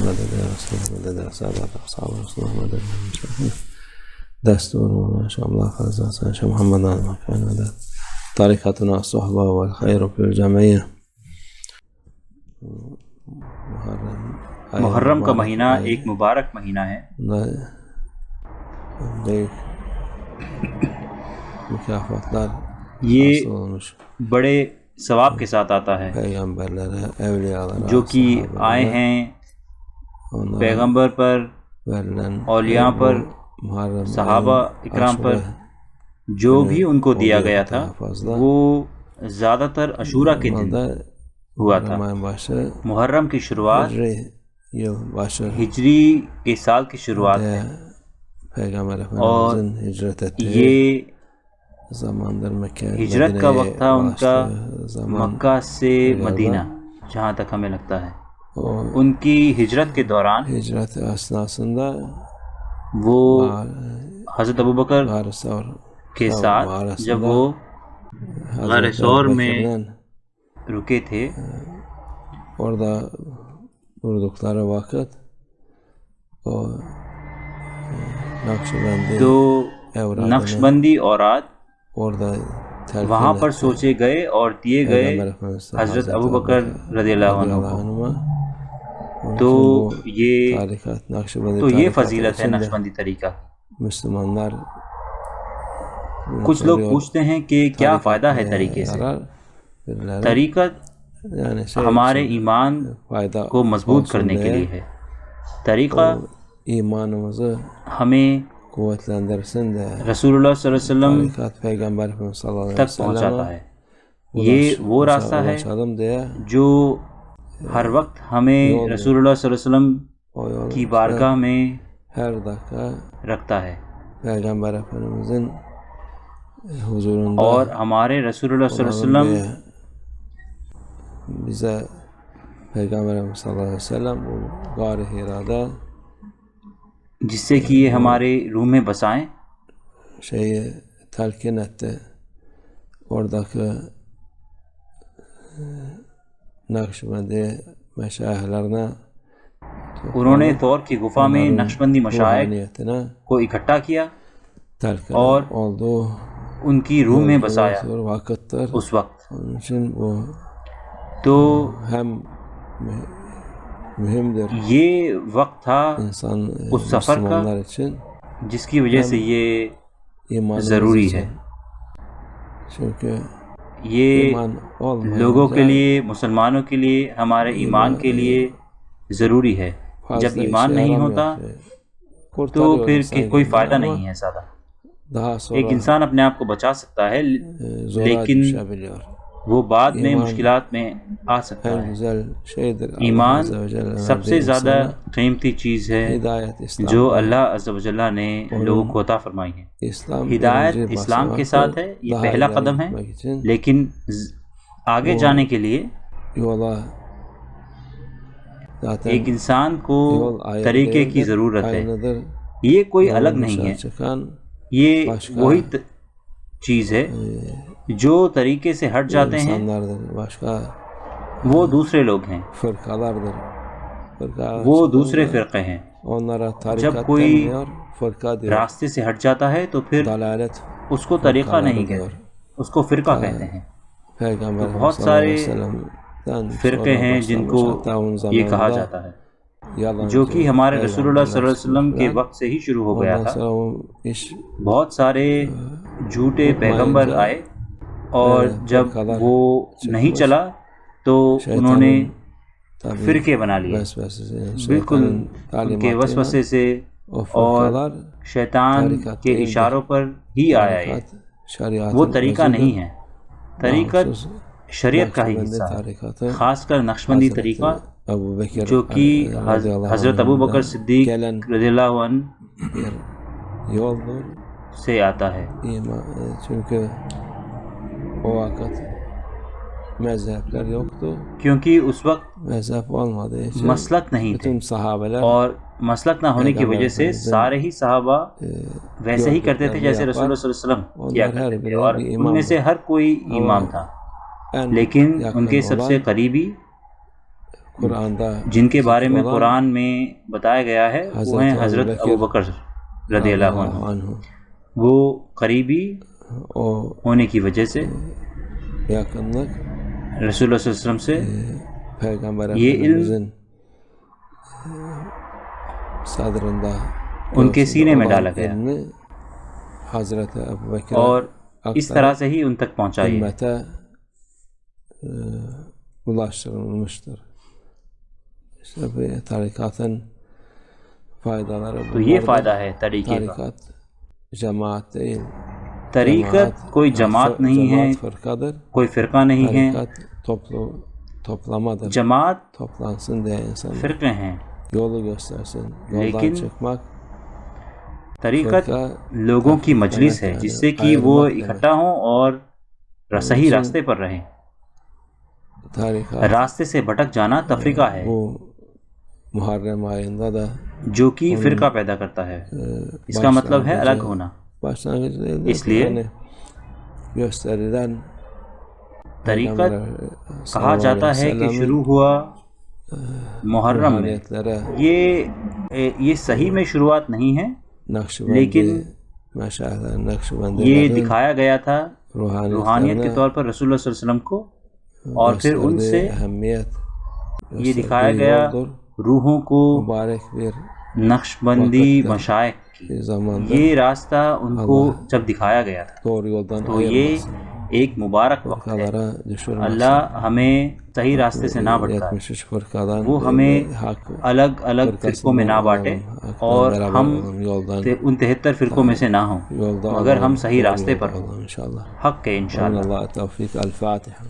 مدد رسول مدد سادات اصحاب رسول مدد دستور مولانا شاء الله خالص شاء محمد مكان مدد طريقتنا الصحبة والخير في الجمعية. محرم کا مہینہ ایک مبارک مہینہ ہے. یہ بڑے ثواب کے ساتھ آتا ہے. جو کہ آئے ہیں پیغمبر پر، اولیاء پر، صحابہ اکرام پر، جو بھی ان کو دیا گیا تھا وہ زیادہ تر عاشوراء کے دن ہوا تھا. محرم کی شروعات ہجری کے سال کی شروعات ہے، اور یہ ہجرت کا وقت تھا ان کا مکہ سے مدینہ، جہاں تک ہمیں لگتا ہے. ان کی ہجرت کے دوران وہ حضرت ابوبکر کے ساتھ جب وہ غار ثور میں رکے تھے، تو نقش بندی اوراد وہاں پر سوچے گئے اور دیے گئے حضرت ابوبکر رضی اللہ عنہ کو. تو یہ فضیلت ہے نقش بندی طریقہ. کچھ لوگ پوچھتے ہیں کہ کیا فائدہ ہے طریقے سے. طریقت ہمارے ایمان کو مضبوط کرنے کے لیے ہے. طریقہ ہمیں رسول اللہ صلی اللہ علیہ وسلم تک پہنچاتا ہے. یہ وہ راستہ ہے جو ہر وقت ہمیں رسول اللہ صلی اللہ علیہ وسلم کی بارگاہ میں رکھتا ہے. اور ہمارے رسول اللہ صلی اللہ علیہ وسلم جس سے کہ یہ ہمارے روح میں بسائیں. انہوں نے طور کی گفا میں نقش بندی مشائخ کو اکٹھا کیا اور ان کی روح میں بسایا اس وقت. تو یہ وقت تھا اس سفر کا جس کی وجہ سے یہ ضروری ہے. یہ لوگوں کے لیے، مسلمانوں کے لیے، ہمارے ایمان کے لیے ضروری ہے. جب ایمان نہیں ہوتا تو پھر کوئی فائدہ نہیں ہے زیادہ. ایک انسان اپنے آپ کو بچا سکتا ہے لیکن وہ بعد میں مشکلات میں آ سکتا ہے. ایمان سب سے زیادہ قیمتی چیز ہے جو اللہ عز و جل نے لوگوں کو عطا فرمائی ہے. ہدایت اسلام کے ساتھ ہے، یہ پہلا قدم ہے، لیکن آگے جانے کے لیے ایک انسان کو طریقے کی ضرورت ہے. یہ کوئی الگ نہیں ہے، یہ وہی چیز ہے. جو طریقے سے ہٹ جاتے ہیں وہ دوسرے لوگ ہیں، وہ دوسرے فرقے ہیں. جب کوئی راستے سے ہٹ جاتا ہے تو پھر اس کو طریقہ نہیں کہتے، اس کو فرقہ کہتے ہیں. تو بہت سارے فرقے ہیں جن کو یہ کہا جاتا ہے، جو کہ ہمارے رسول اللہ صلی اللہ علیہ وسلم کے وقت سے ہی شروع ہو گیا تھا. بہت سارے جھوٹے پیغمبر آئے اور جب وہ نہیں چلا تو انہوں نے فرقے بنا لیے، بالکل ان کے وسوسے سے اور شیطان کے اشاروں پر ہی آیا ہے. وہ طریقہ نہیں ہے. طریقت شریعت کا ہی حصہ ہے، خاص کر نقشبندی طریقہ جو کہ حضرت ابوبکر صدیق رضی اللہ عنہ سے آتا ہے. کیونکہ اس وقت مسلک نہیں تھے، اور مسلک نہ ہونے کی وجہ سے سارے ہی صحابہ ویسے ہی کرتے تھے جیسے رسول اللہ صلی اللہ علیہ وسلم کیا کرتے تھے، اور ان میں سے ہر کوئی امام تھا. لیکن ان کے سب سے قریبی جن کے بارے میں قرآن میں بتایا گیا ہے وہ ہیں حضرت ابوبکر رضی اللہ عنہ. وہ قریبی ہونے کی وجہ سے رسول اللہ صلی اللہ علیہ وسلم سے یہ علم ان کے سینے میں ڈالا گیا اور اس طرح سے ہی ان تک پہنچائی. تو یہ فائدہ ہے طریقے کا. طریقت کوئی جماعت نہیں ہے، کوئی فرقہ نہیں ہے. جماعت فرقے ہیں، لیکن طریقت لوگوں کی مجلس ہے جس سے کہ وہ اکٹھا ہوں اور صحیح راستے پر رہیں. راستے سے بھٹک جانا تفریقہ ہے جو کہ فرقہ پیدا کرتا ہے. اس کا مطلب ہے الگ ہونا. اس لیے طریقت کہا جاتا ہے کہ شروع ہوا محرم میں. یہ صحیح میں شروعات نہیں ہے، لیکن یہ دکھایا گیا تھا روحانیت کے طور پر رسول اللہ صلی اللہ علیہ وسلم کو، اور پھر ان سے یہ دکھایا گیا روحوں کو نقش بندی مشائخ کی. یہ راستہ ان کو جب دکھایا گیا تھا تو یہ ایک مبارک وقت ہے. اللہ ہمیں صحیح راستے سے نہ بھٹکائے، وہ ہمیں الگ الگ فرقوں میں نہ بانٹے، اور ہم ان 73 فرقوں میں سے نہ ہوں، مگر ہم صحیح راستے پر ہوں، حق کے انشاءاللہ. الفاتحہ.